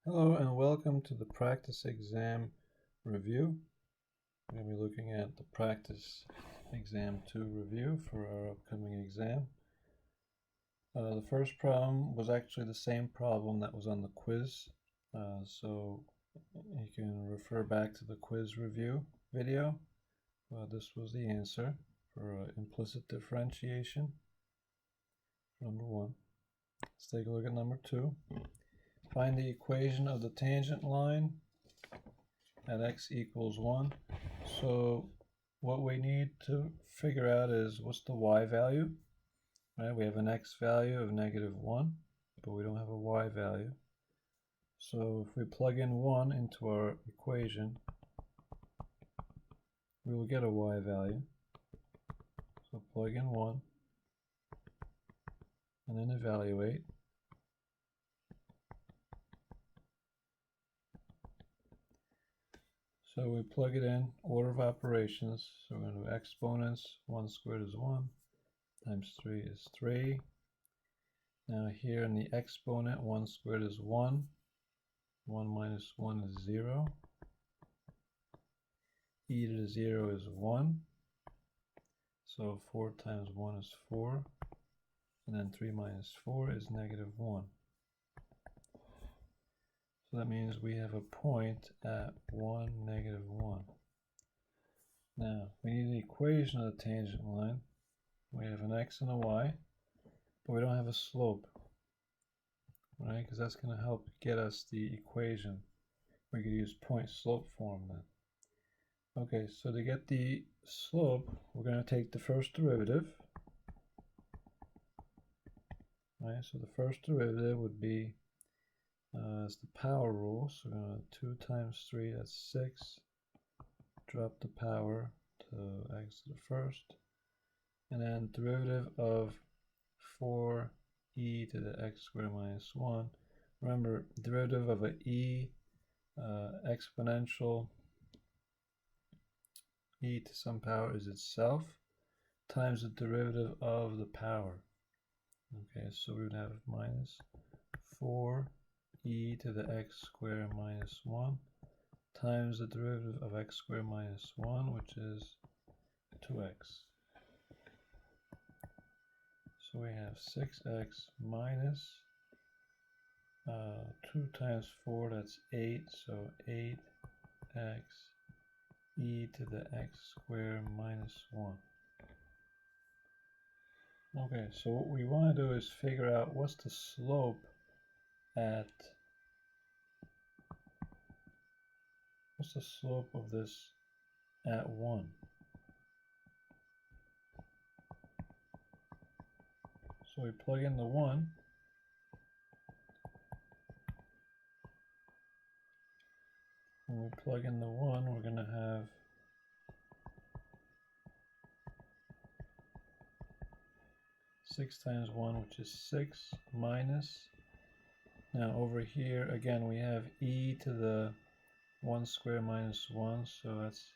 Hello and welcome to the practice exam review. We're going to be looking at the practice exam 2 review for our upcoming exam. The first problem was actually the same problem that was on the quiz, so you can refer back to the quiz review video. This was the answer for implicit differentiation, number 1. Let's take a look at number 2. Find the equation of the tangent line at x equals 1. So what we need to figure out is what's the y value, right? We have an x value of -1, but we don't have a y value. So if we plug in 1 into our equation, we will get a y value. So plug in 1 and then evaluate. So we plug it in, order of operations. So we're going to do exponents. 1 squared is 1, times 3 is 3. Now here in the exponent, 1 squared is 1. 1 minus 1 is 0. E to the 0 is 1. So 4 times 1 is 4. And then 3 minus 4 is -1. So that means we have a point at 1, -1. Now, we need an equation of the tangent line. We have an x and a y, but we don't have a slope, right? Because that's going to help get us the equation. We could use point slope form then. Okay, so to get the slope, we're going to take the first derivative. Right, so the first derivative would be it's the power rule, so we're going to 2 times 3, that's 6. Drop the power to x to the first. And then derivative of 4e to the x squared minus 1. Remember, derivative of an e exponential e to some power is itself times the derivative of the power. Okay, so we would have minus 4e to the x squared minus 1 times the derivative of x squared minus 1, which is 2x. So we have 6x minus 2 times 4, that's 8, so 8x e to the x squared minus 1. Okay, so what we want to do is figure out what's the slope at, what's the slope of this at 1? So we plug in the 1. When we plug in the 1, we're going to have six times 1, which is 6, minus, now over here again we have e to the 1 squared minus 1, so that's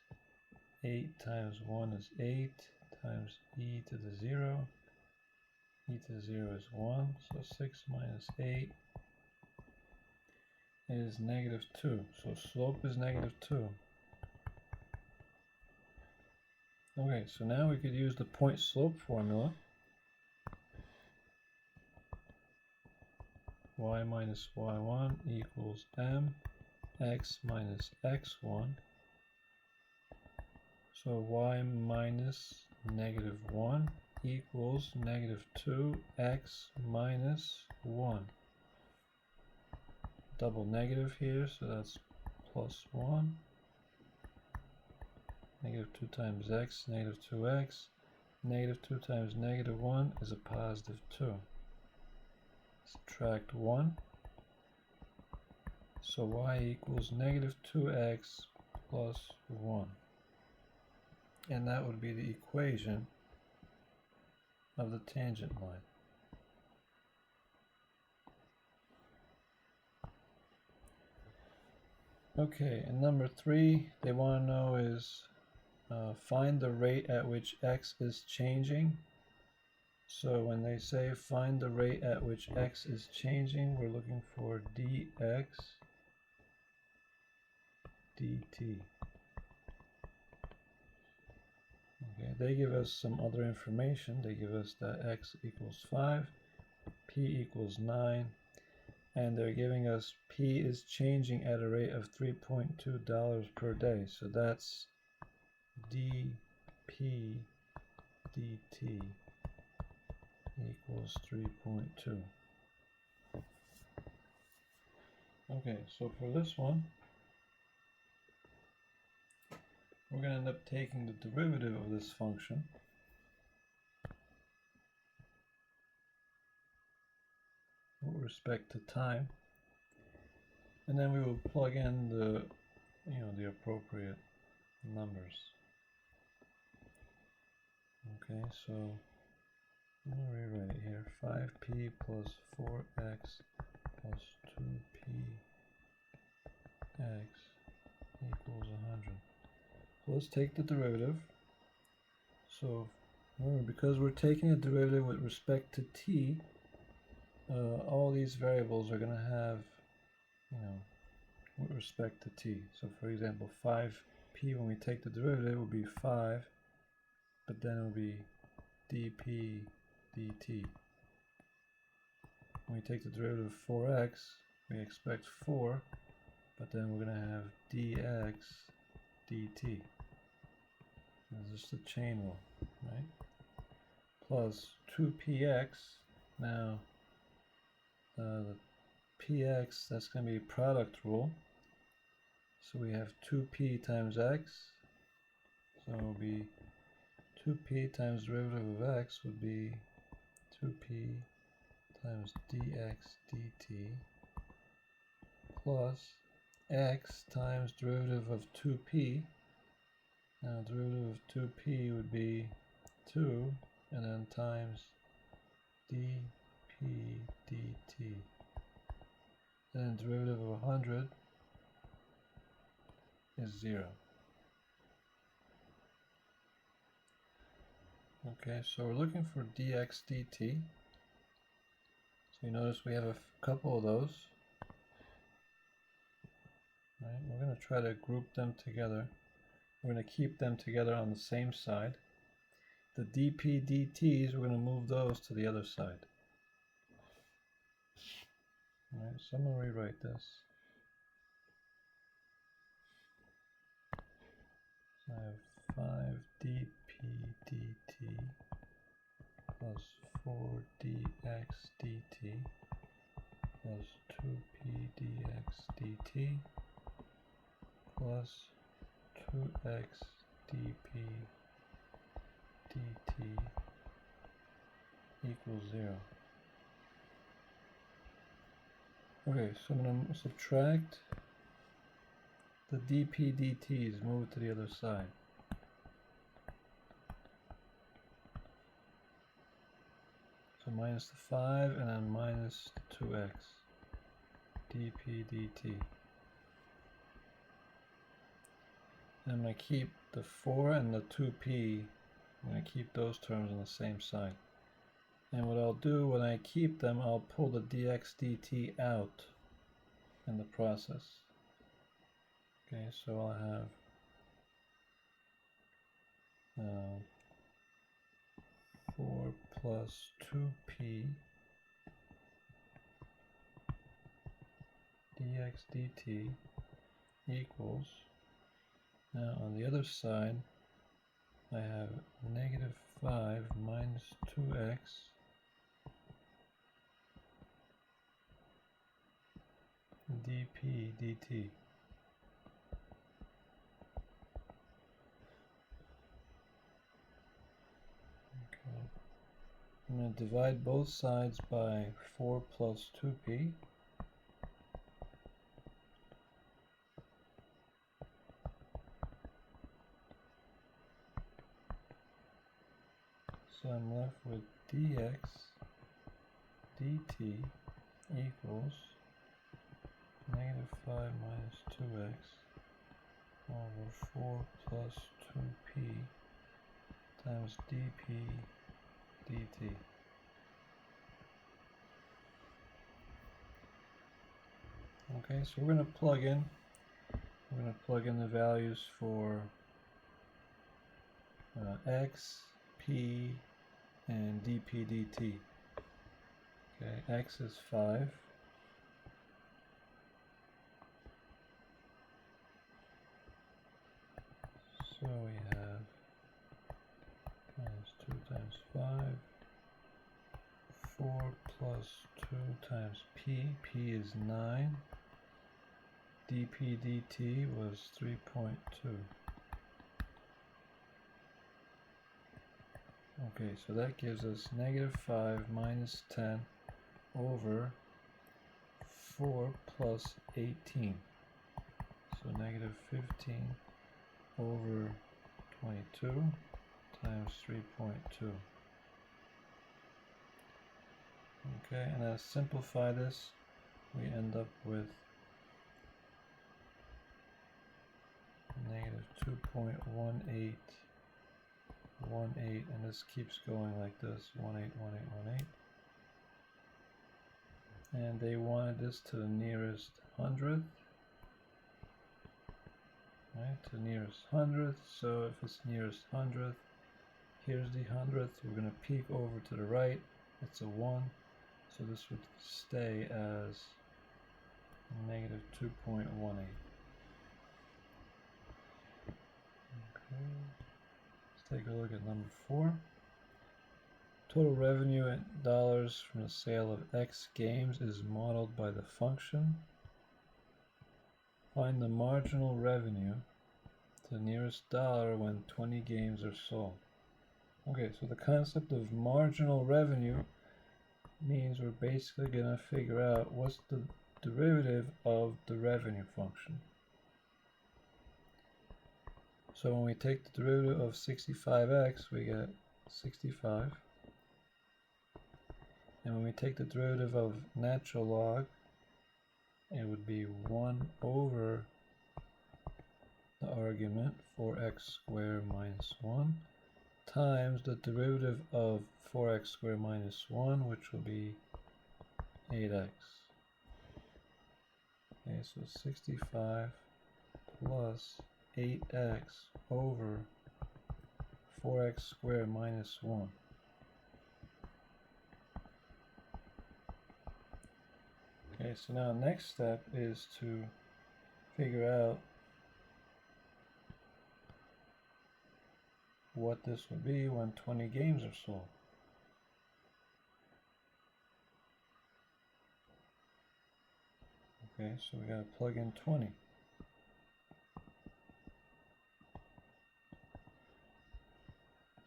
8 times 1 is 8, times e to the 0. E to the 0 is 1, so 6 minus 8 is -2. So slope is -2. Okay, so now we could use the point slope formula. Y minus y1 equals m x minus x1. So y minus -1 equals -2x minus 1. Double negative here, so that's +1. -2 times x, -2x. -2 times -1 is a +2. Subtract 1. So y equals -2x plus 1. And that would be the equation of the tangent line. Okay, and number 3, they want to know is find the rate at which x is changing. So when they say find the rate at which x is changing, we're looking for dx dt. Okay, they give us some other information. They give us that x equals 5, p equals 9, and they're giving us p is changing at a rate of $3.2 per day. So that's dp dt equals 3.2. Okay, so for this one, we're going to end up taking the derivative of this function. With respect to time, and then we will plug in the appropriate numbers. Okay, so I'm going to rewrite it here. 5p plus 4x plus 2px equals 100. So let's take the derivative. So remember, because we're taking a derivative with respect to t, all these variables are going to have, with respect to t. So for example, 5p, when we take the derivative, will be 5, but then it will be dp dt. When we take the derivative of 4x, we expect 4, but then we're going to have dx dt. This is just a chain rule, right? Plus 2px. Now, the px, that's going to be a product rule. So we have 2p times x. So it will be 2p times derivative of x would be 2p times dx dt plus x times derivative of 2p. Now derivative of 2p would be 2, and then times dp dt. Then derivative of 100 is 0. Okay, so we're looking for dx dt. So you notice we have a couple of those. Right, we're going to try to group them together. We're going to keep them together on the same side. The dp dt's, we're going to move those to the other side. All right, so I'm going to rewrite this. So I have 5 dp dt plus 4 dx dt plus 2p dx dt plus 2x dp dt equals 0. Okay, so I'm going to subtract the dp dt's, move it to the other side. So minus the 5 and then minus 2x dp dt. And I'm going to keep the 4 and the 2p, I'm going to keep those terms on the same side. And what I'll do when I keep them, I'll pull the dx dt out in the process. Okay, so I'll have 4 plus 2p dx dt equals, now on the other side I have negative 5 minus 2x dp dt. Okay. I'm going to divide both sides by 4 plus 2p. So I'm left with dx dt equals negative 5 minus 2x over 4 plus 2p times dp dt. Okay, so we're going to plug in We're going to plug in the values for x, p, and dp dt. Okay, x is 5. So we have minus 2 times 5, 4 plus 2 times p. P is 9. dp dt was 3.2. Okay, so that gives us negative 5 minus 10 over 4 plus 18. So negative 15 over 22 times 3.2. Okay, and as simplify this, we end up with negative 2.1818, and this keeps going like this, 181818. And they wanted this to the nearest hundredth, right? To the nearest hundredth. So if it's nearest hundredth, here's the hundredth. We're going to peek over to the right. It's a 1. So this would stay as negative 2.18. Okay. Let's take a look at number 4. Total revenue in dollars from the sale of X games is modeled by the function. Find the marginal revenue to the nearest dollar when 20 games are sold. Okay, so the concept of marginal revenue means we're basically going to figure out what's the derivative of the revenue function. So when we take the derivative of 65x, we get 65. And when we take the derivative of natural log, it would be 1 over the argument 4x squared minus 1 times the derivative of 4x squared minus 1, which will be 8x. Okay, so 65 plus 8x over 4x squared minus 1. Okay, so now next step is to figure out what this would be when 20 games are sold. Okay, so we got to plug in 20.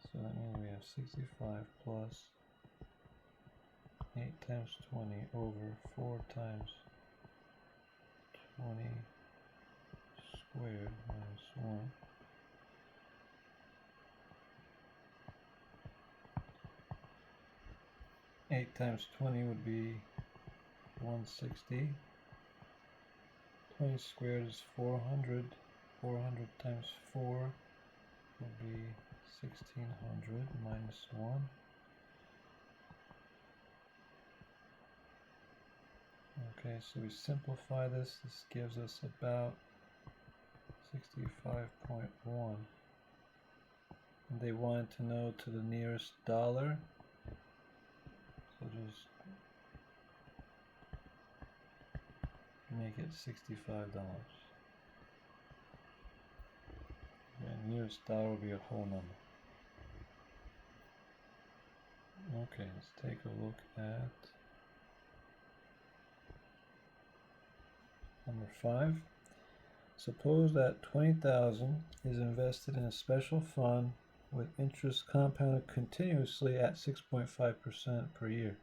So that means we have 65 plus 8 times 20 over 4 times 20 squared minus 1. Eight times 20 would be 160. 20 squared is 400. 400 times 4 would be 1600 minus 1. Okay, so we simplify this. This gives us about 65.1. And they wanted to know to the nearest dollar. So just make it $65. And nearest dollar will be a whole number. Okay, let's take a look at number 5. Suppose that 20,000 is invested in a special fund with interest compounded continuously at 6.5% per year.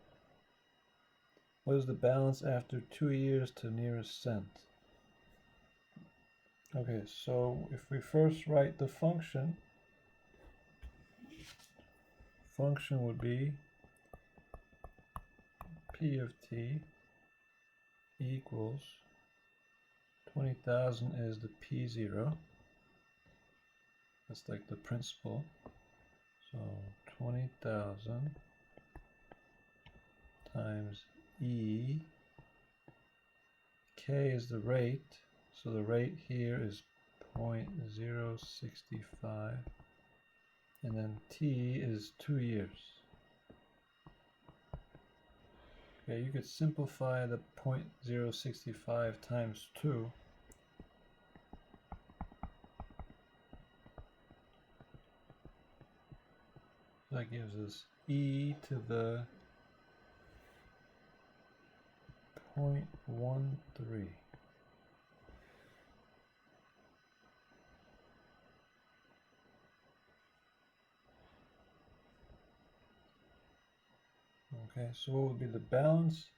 What is the balance after 2 years to nearest cent? Okay, so if we first write the function would be P of t equals 20,000 is the P0. That's like the principal. So 20,000 times E. K is the rate. So the rate here is 0.065, and then t is 2 years. Okay, you could simplify the 0.065 times 2. That gives us e to the 0.13. Okay, so what would be the balance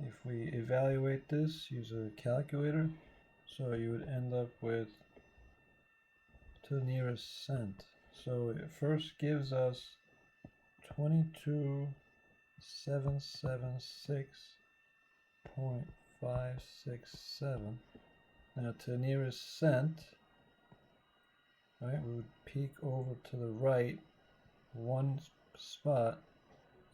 if we evaluate this, use a calculator? So you would end up with to the nearest cent. So it first gives us 22,776.567. Now to the nearest cent, right, we would peek over to the right one spot.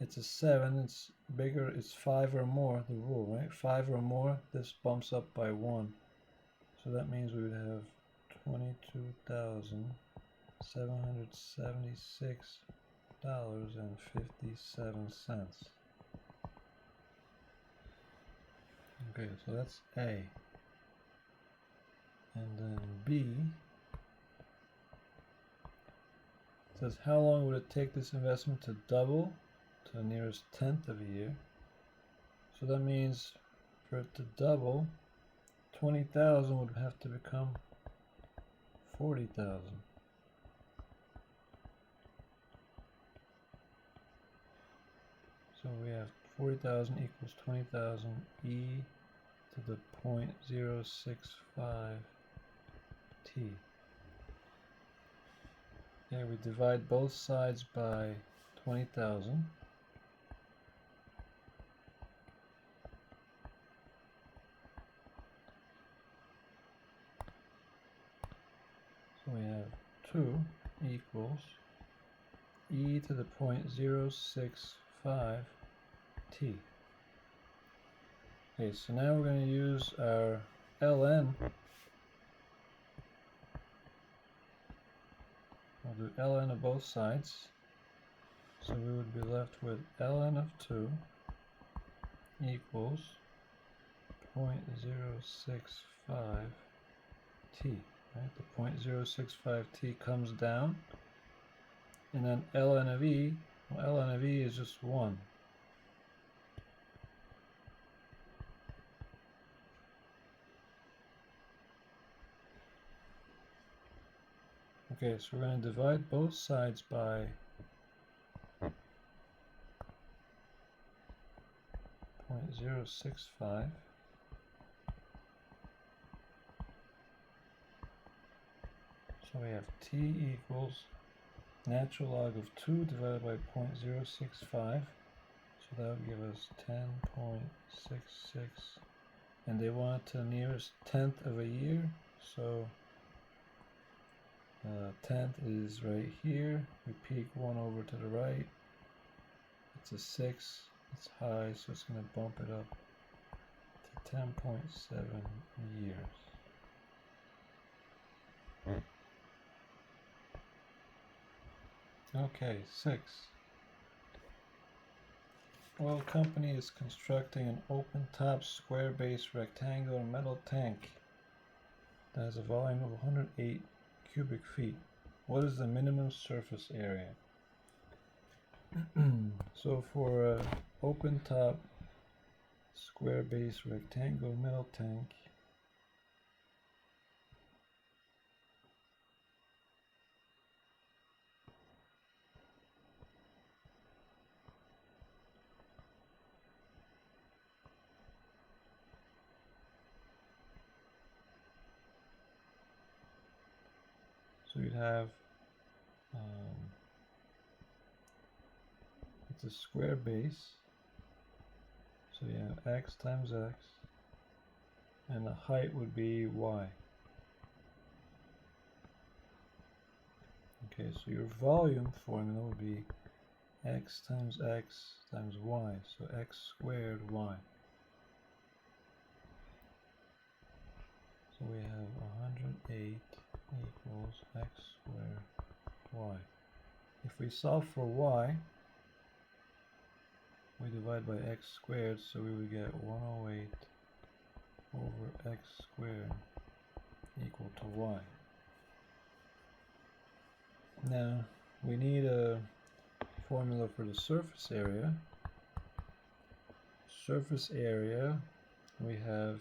It's a 7, it's bigger, it's 5 or more, the rule, right? 5 or more, this bumps up by 1. So that means we would have $22,776.57. Okay, so that's A. And then B says, how long would it take this investment to double to the nearest tenth of a year? So that means for it to double, 20,000 would have to become 40,000. So we have 40,000 equals 20,000 e to the 0.065 t. Okay, we divide both sides by 20,000. So we have 2 equals e to the 0.065 t. Okay, so now we're going to use our ln. We'll do ln of both sides. So we would be left with ln of 2 equals 0.065 t. Right? The 0.065 t comes down, and then ln of e, well, ln of e is just 1. Okay, so we're going to divide both sides by 0.065. So we have t equals natural log of 2 divided by 0.065. So that would give us 10.66. And they want it to the nearest tenth of a year. So tenth is right here. We peek 1 over to the right. It's a 6. It's high, so it's going to bump it up to 10.7 years. Okay, 6. Oil company is constructing an open-top, square-base, rectangular metal tank that has a volume of 108 cubic feet. What is the minimum surface area? So for an open-top, square-base, rectangular metal tank, so you'd have, it's a square base, so you have x times x, and the height would be y. Okay, so your volume formula would be x times y, so x squared y. So we equals x squared y. If we solve for y, we divide by x squared, so we would get 108 over x squared equal to y. Now, we need a formula for the surface area. Surface area, we have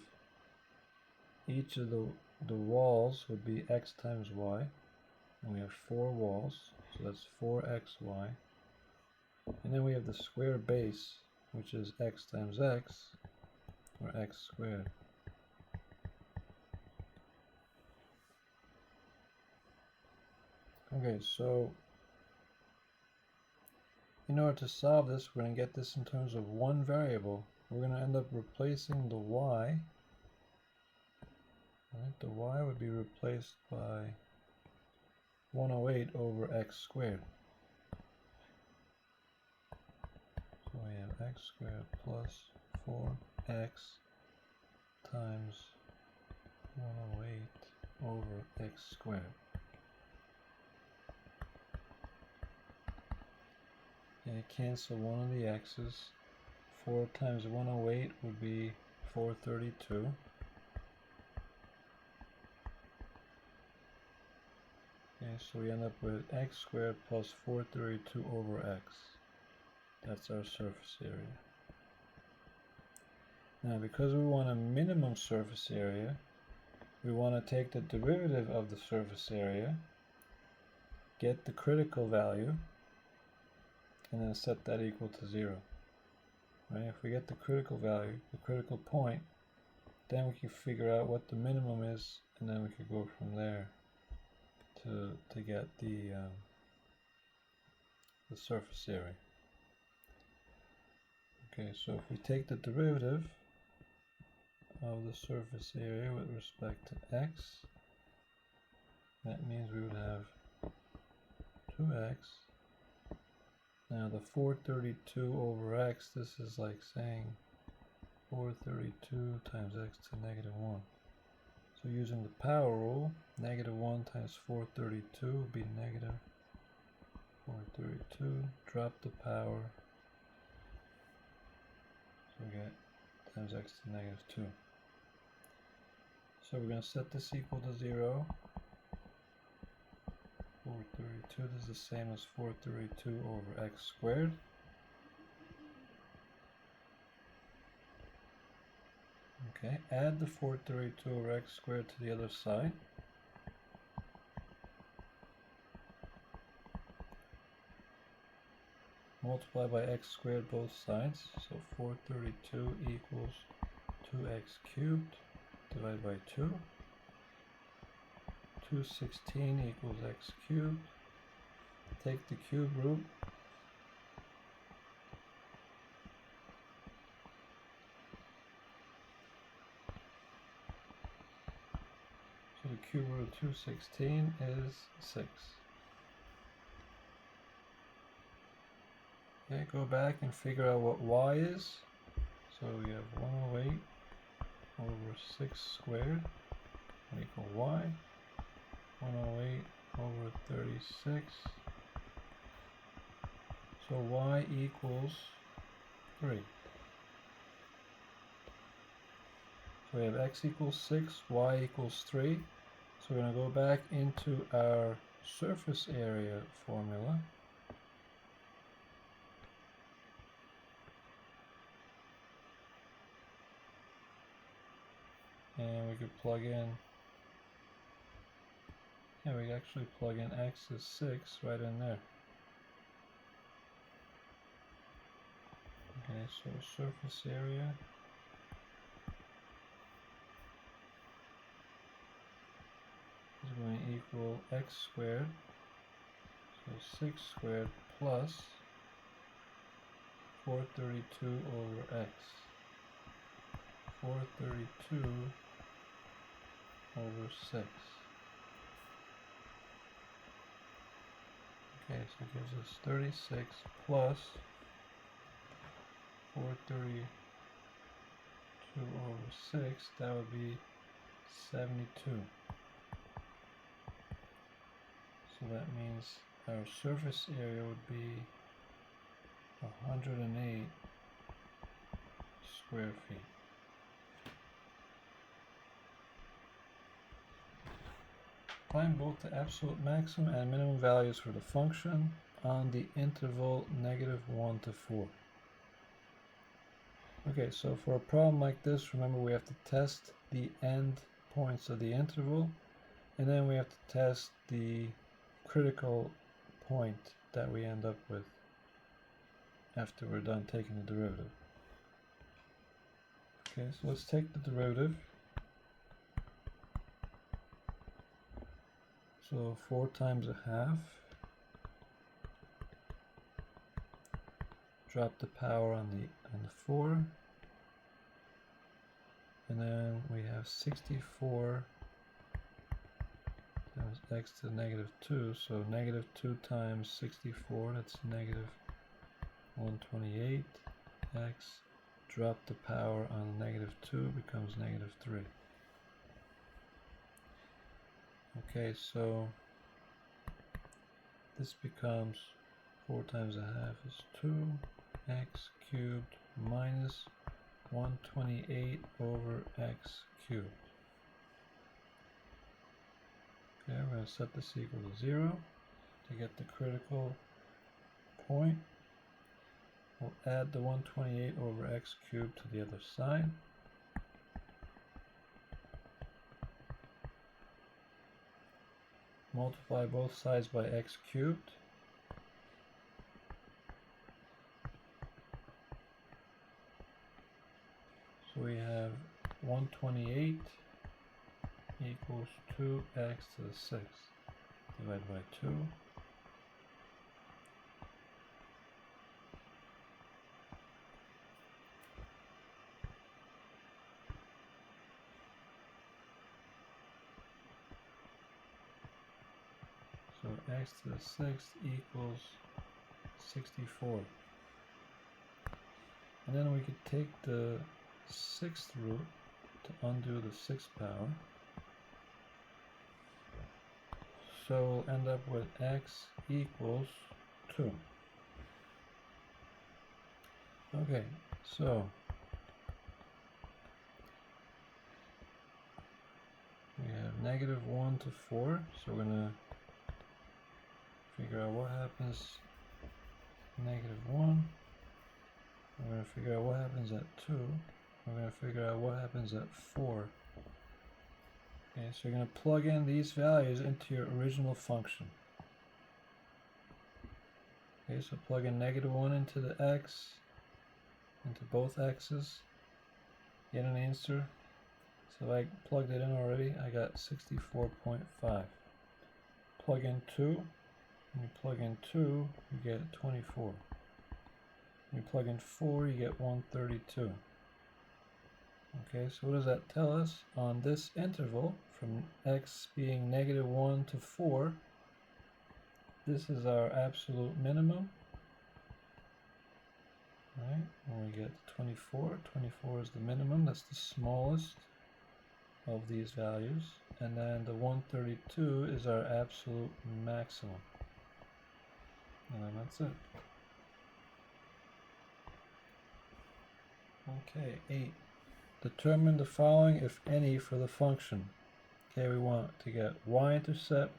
each of the walls would be x times y, and we have 4 walls, so that's 4xy. And then we have the square base, which is x times x, or x squared. Okay, so in order to solve this, we're going to get this in terms of one variable. We're going to end up replacing the y. Right, the y would be replaced by 108 over x squared. So we have x squared plus 4x times 108 over x squared. And cancel one of the x's. 4 times 108 would be 432. Okay, so we end up with x squared plus 432 over x. That's our surface area. Now, because we want a minimum surface area, we want to take the derivative of the surface area, get the critical value, and then set that equal to 0. Right? If we get the critical value, the critical point, then we can figure out what the minimum is, and then we could go from there to get the surface area. Okay, so if we take the derivative of the surface area with respect to x, that means we would have 2x. Now the 432 over x, this is like saying 432 times x to negative 1. So using the power rule, negative 1 times 432 would be negative 432. Drop the power, so we get times x to negative 2. So we're going to set this equal to 0. 432, this is the same as 432 over x squared. Okay, add the 432 over x squared to the other side. Multiply by x squared both sides, so 432 equals 2x cubed divided by 2. 216 equals x cubed. Take the cube root. So the cube root of 216 is 6. Okay, go back and figure out what y is. So we have 108 over 6 squared will equal y. 108 over 36. So y equals 3. So we have x equals 6, y equals 3. So we're going to go back into our surface area formula. And we could plug in, yeah, we actually plug in x is 6 right in there. Okay, so surface area is going to equal x squared, so 6 squared plus 432 over x. 432 over 6. Okay, so it gives us 36 plus 432 over 6, that would be 72. So that means our surface area would be 108 square feet. Find both the absolute maximum and minimum values for the function on the interval -1 to 4. Okay, so for a problem like this, remember we have to test the end points of the interval, and then we have to test the critical point that we end up with after we're done taking the derivative. Okay, so let's take the derivative. So 4 times a half. Drop the power on the 4. And then we have 64 times x to the -2. So -2 times 64, that's -128. X, drop the power on -2, becomes -3. Okay, so this becomes 4 times a half is 2x cubed minus 128 over x cubed. Okay, we're going to set this equal to 0 to get the critical point. We'll add the 128 over x cubed to the other side. Multiply both sides by x cubed. So we have 128 equals 2x to the 6th divided by 2. So x to the 6th equals 64. And then we could take the 6th root to undo the 6th power. So we'll end up with x equals 2. Okay, so we have -1 to 4, so we're going to figure out what happens -1. We're going to figure out what happens at 2. We're going to figure out what happens at 4. Okay, so you're going to plug in these values into your original function. Okay, so plug in -1 into the x, into both x's, get an answer. So I plugged it in already, I got 64.5. Plug in 2, when you plug in 2, you get 24. When you plug in 4, you get 132. Okay, so what does that tell us? On this interval, from x being -1 to 4, this is our absolute minimum. Right, when we get to 24, 24 is the minimum, that's the smallest of these values. And then the 132 is our absolute maximum. And then that's it. Okay, 8. Determine the following, if any, for the function. Okay, we want to get y-intercept,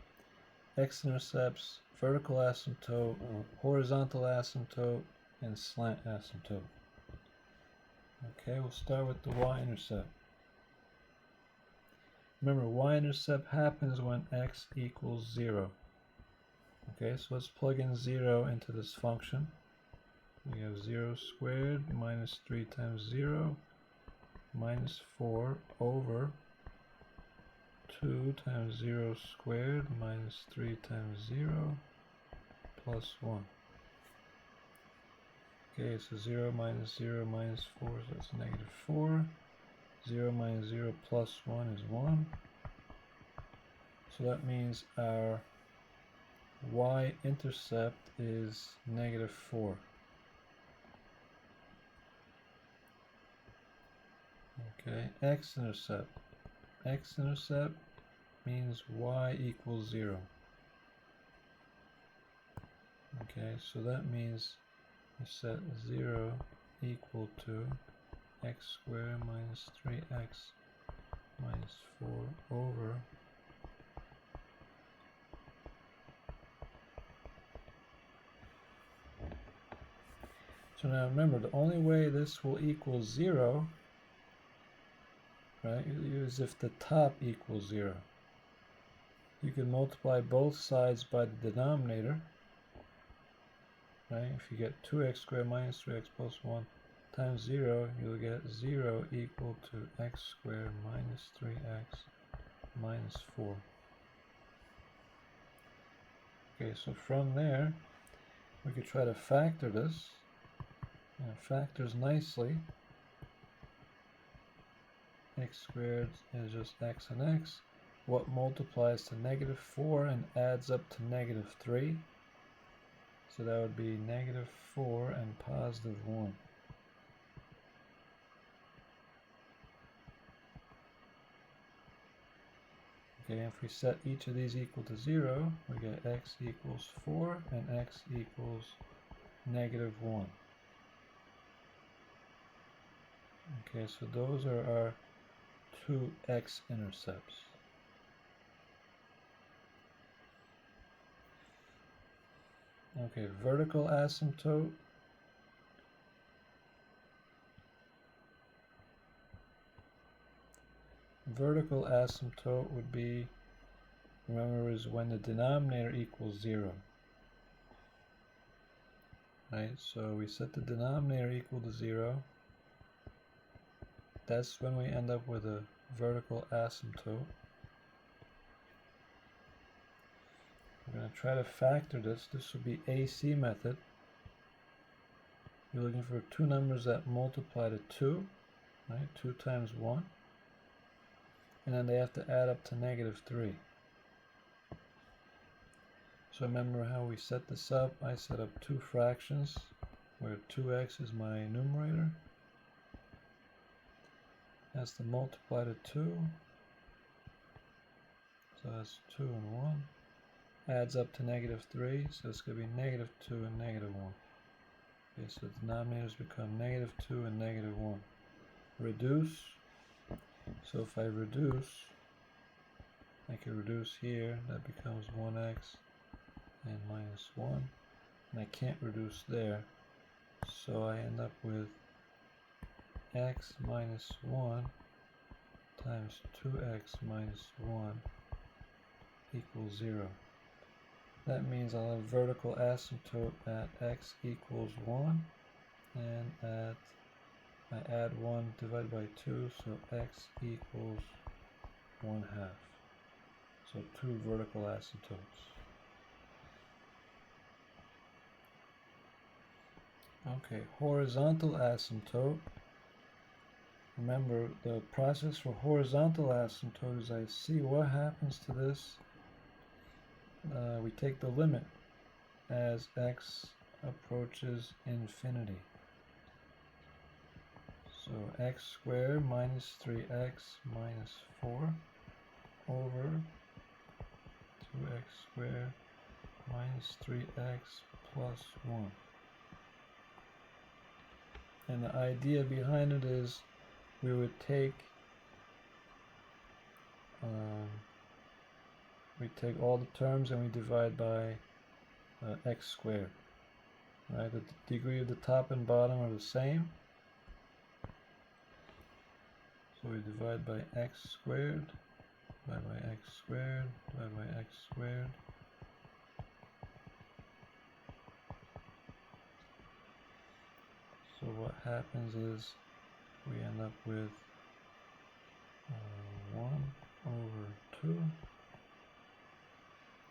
x-intercepts, vertical asymptote, horizontal asymptote, and slant asymptote. Okay, we'll start with the y-intercept. Remember, y-intercept happens when x equals 0. Okay, so let's plug in 0 into this function. We have 0 squared minus 3 times 0 minus 4 over 2 times 0 squared minus 3 times 0 plus 1. Okay, so 0 minus 0 minus 4, so that's -4. 0 minus 0 plus 1 is 1. So that means our y-intercept is -4. Okay, x-intercept. X-intercept means y equals 0. Okay, so that means we set 0 equal to x squared minus 3x minus 4 over so now remember, the only way this will equal 0, right, is if the top equals 0. You can multiply both sides by the denominator, right? If you get 2x squared minus 3x plus 1 times 0, you'll get 0 equal to x squared minus 3x minus 4. Okay, so from there, we could try to factor this. And it factors nicely. X squared is just x and x. What multiplies to negative 4 and adds up to negative 3? So that would be negative 4 and positive 1. Okay, if we set each of these equal to 0, we get x equals 4 and x equals negative 1. Okay, so those are our two x-intercepts. Okay, vertical asymptote. Vertical asymptote would be, remember, is when the denominator equals 0. Right, so we set the denominator equal to 0. That's when we end up with a vertical asymptote. We're going to try to factor this. This would be AC method. You're looking for two numbers that multiply to 2, right? 2 times 1. And then they have to add up to negative 3. So remember how we set this up? I set up two fractions where 2x is my numerator. Has to multiply to 2. So that's 2 and 1. Adds up to negative 3, so it's going to be negative 2 and negative 1. Okay, so the denominators become negative 2 and negative 1. Reduce. So if I reduce, I can reduce here. That becomes 1x and minus 1. And I can't reduce there. So I end up with x minus 1 times 2x minus 1 equals 0. That means I'll have vertical asymptote at x equals 1, and I add 1 divided by 2, so x equals 1/2. So two vertical asymptotes. Okay, horizontal asymptote. Remember, the process for horizontal asymptote is I see what happens to this. We take the limit as x approaches infinity. So x squared minus 3x minus 4 over 2x squared minus 3x plus 1. And the idea behind it is we would take all the terms and we divide by x squared. Right, the degree of the top and bottom are the same. So we divide by x squared, divide by x squared, divide by x squared. So what happens is we end up with 1 over 2.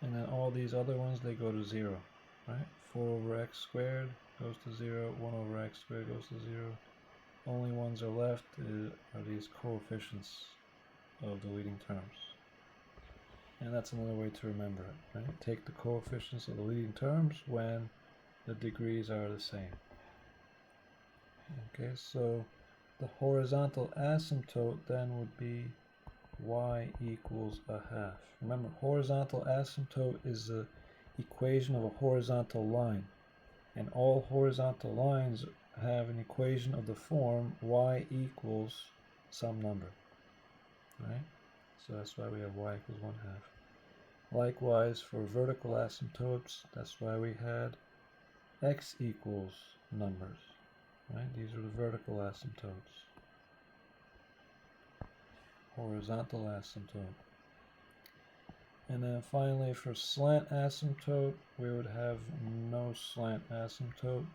And then all these other ones, they go to 0, right? 4 over x squared goes to 0, 1 over x squared goes to 0. Only ones are left are these coefficients of the leading terms. And that's another way to remember it, right? Take the coefficients of the leading terms when the degrees are the same. Okay, so the horizontal asymptote then would be y equals 1/2. Remember, horizontal asymptote is the equation of a horizontal line. And all horizontal lines have an equation of the form y equals some number, right? So that's why we have y equals 1/2. Likewise, for vertical asymptotes, that's why we had x equals numbers, right? These are the vertical asymptotes. Horizontal asymptote. And then finally, for slant asymptote, we would have no slant asymptote.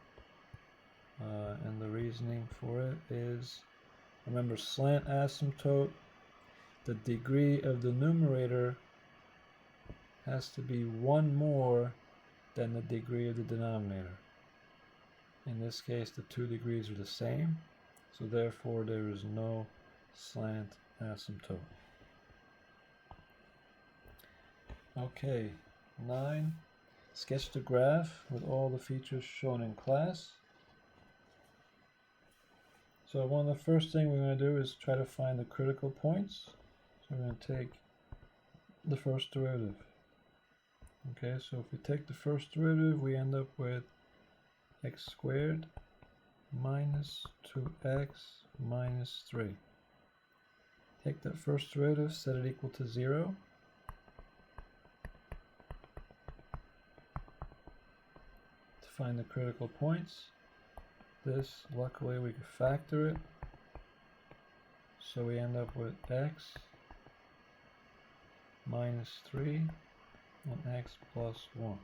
And the reasoning for it is, remember, slant asymptote, the degree of the numerator has to be one more than the degree of the denominator. In this case, the 2 degrees are the same, so therefore there is no slant asymptote. Okay, 9. Sketch the graph with all the features shown in class. So one of the first things we're going to do is try to find the critical points. So we're going to take the first derivative. Okay, so if we take the first derivative, we end up with x squared minus 2x minus 3. Take that first derivative, set it equal to 0. To find the critical points. This, luckily, we can factor it. So we end up with x minus 3 and x plus 1.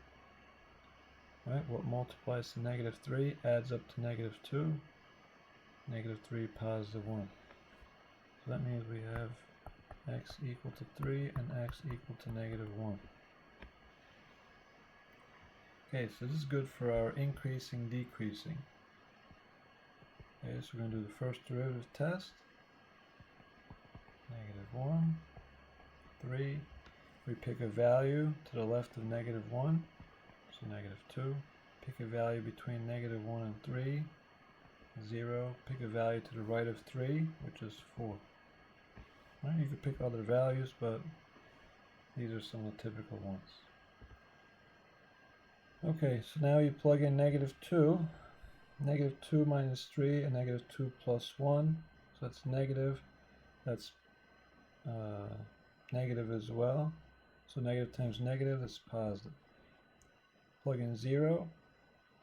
Right? What multiplies to negative 3 adds up to negative 2, negative 3, positive 1. So that means we have x equal to 3 and x equal to negative 1. Okay, so this is good for our increasing, decreasing. Okay, so we're going to do the first derivative test. Negative 1, 3. We pick a value to the left of negative 1, so negative 2. Pick a value between negative 1 and 3, 0. Pick a value to the right of 3, which is 4. Right, you could pick other values, but these are some of the typical ones. Okay, so now you plug in negative 2. Negative 2 minus 3 and negative 2 plus 1. So that's negative. That's negative as well. So negative times negative is positive. Plug in 0.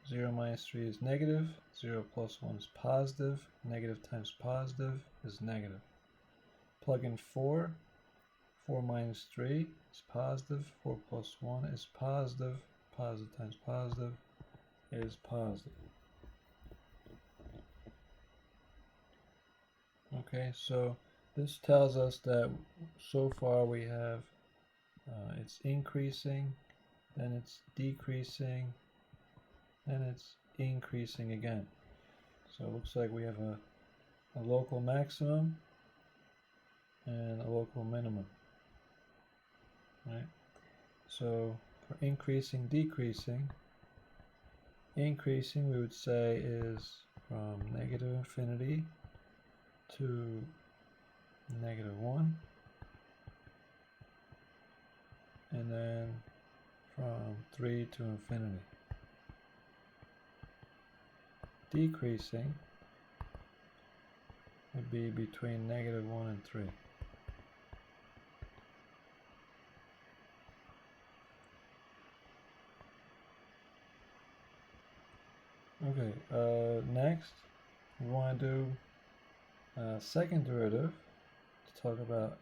0 minus 3 is negative. 0 plus 1 is positive. Negative times positive is negative. Plug in 4. 4 minus 3 is positive. 4 plus 1 is positive. Positive times positive is positive. Okay, so this tells us that so far we have it's increasing, then it's decreasing, then it's increasing again. So it looks like we have a local maximum and a local minimum. Right? So for increasing, decreasing, increasing we would say is from negative infinity to negative 1, and then from 3 to infinity. Decreasing would be between negative 1 and 3. Okay, next we want to do second derivative to talk about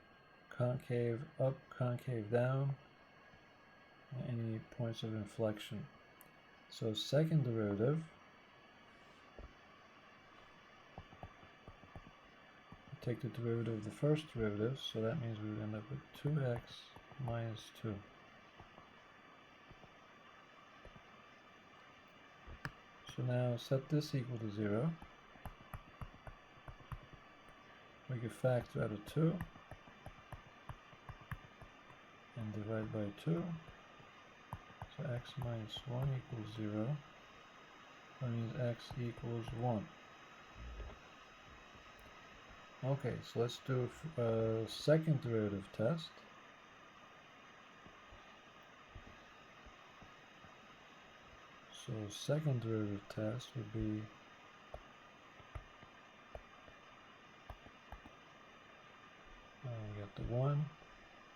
concave up, concave down, any points of inflection. So second derivative, take the derivative of the first derivative, so that means we would end up with 2x minus 2. So now set this equal to 0. We can factor out of 2 and divide by 2. So x minus 1 equals 0. That means x equals 1. Okay, so let's do a second derivative test. So second derivative test would be we got the 1.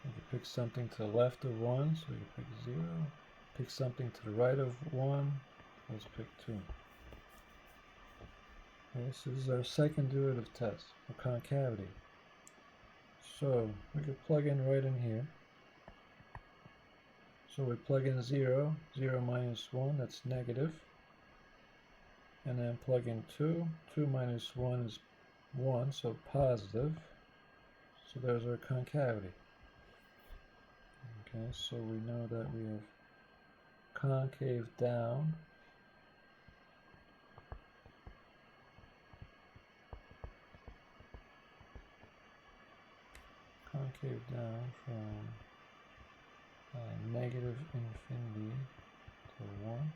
We can pick something to the left of 1, so we can pick 0. Pick something to the right of 1, let's pick 2. Okay, so this is our second derivative test for concavity. So we could plug in right in here. So we plug in 0, 0 minus 1, that's negative. And then plug in 2, 2 minus 1 is 1, so positive. So there's our concavity. Okay, so we know that we have concave down. Concave down from negative infinity to 1.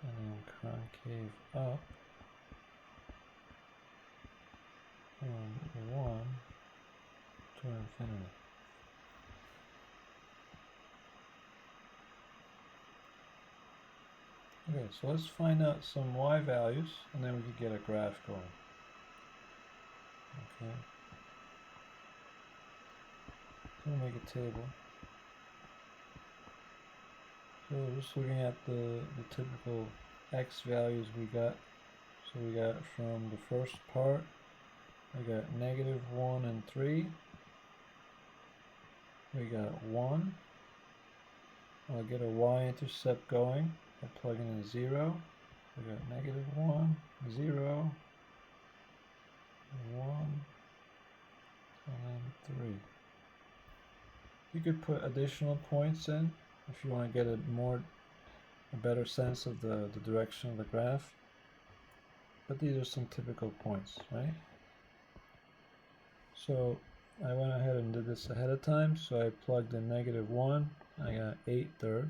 And then concave up from 1 to infinity. Okay, so let's find out some y values, and then we can get a graph going. Okay. So we'll make a table. So just looking at the typical x values we got. So we got from the first part, we got negative 1 and 3. We got 1. I'll get a y-intercept going. I plug in a 0. We got negative 1, 0, 1, and then 3. You could put additional points in if you want to get a better sense of the direction of the graph. But these are some typical points, right? So I went ahead and did this ahead of time. So I plugged in negative 1. I got 8/3.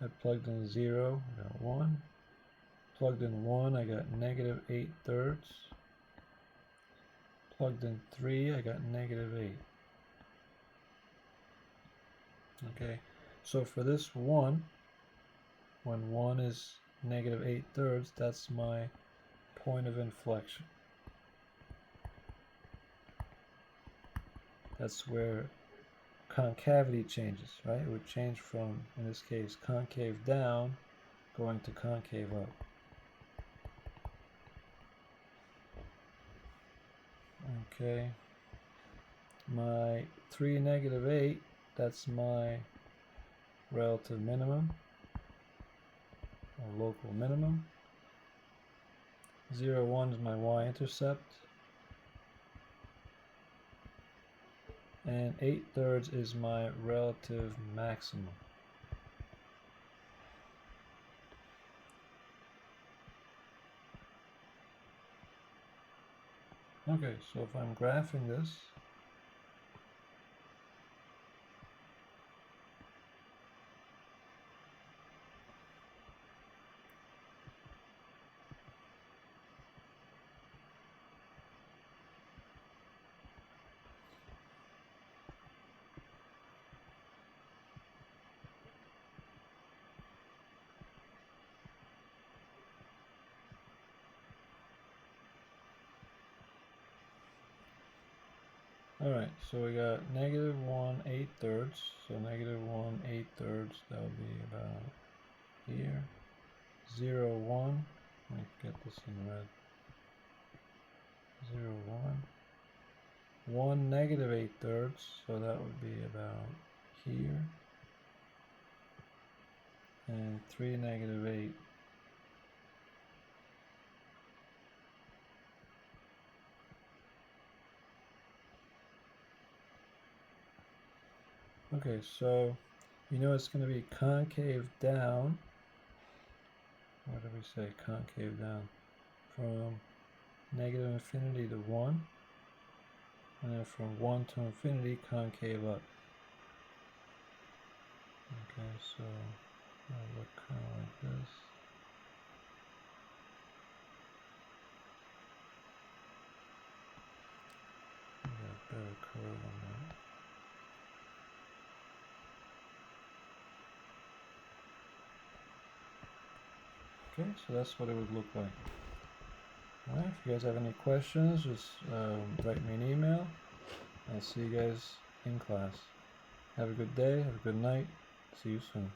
I plugged in 0, I got 1. Plugged in 1, I got negative 8/3. Plugged in 3, I got negative 8. Okay, so for this 1, when 1 is negative 8/3, that's my point of inflection. That's where concavity changes, right? It would change from, in this case, concave down going to concave up. Okay, my 3, negative 8, that's my relative minimum or local minimum. 0, 1 is my y-intercept. And 8/3 is my relative maximum. Okay, so if I'm graphing this, alright, so we got negative 1, 8/3, so negative 1, 8/3, that would be about here. 0, 1, let me get this in red. 0, 1. 1, negative 8/3, so that would be about here. And 3, negative 8. Okay, so you know it's going to be concave down. What did we say? Concave down from negative infinity to 1. And then from 1 to infinity, concave up. Okay, so it'll look kind of like this. We got a better curve on that. Okay, so that's what it would look like. Alright, if you guys have any questions, just write me an email. I'll see you guys in class. Have a good day, have a good night. See you soon.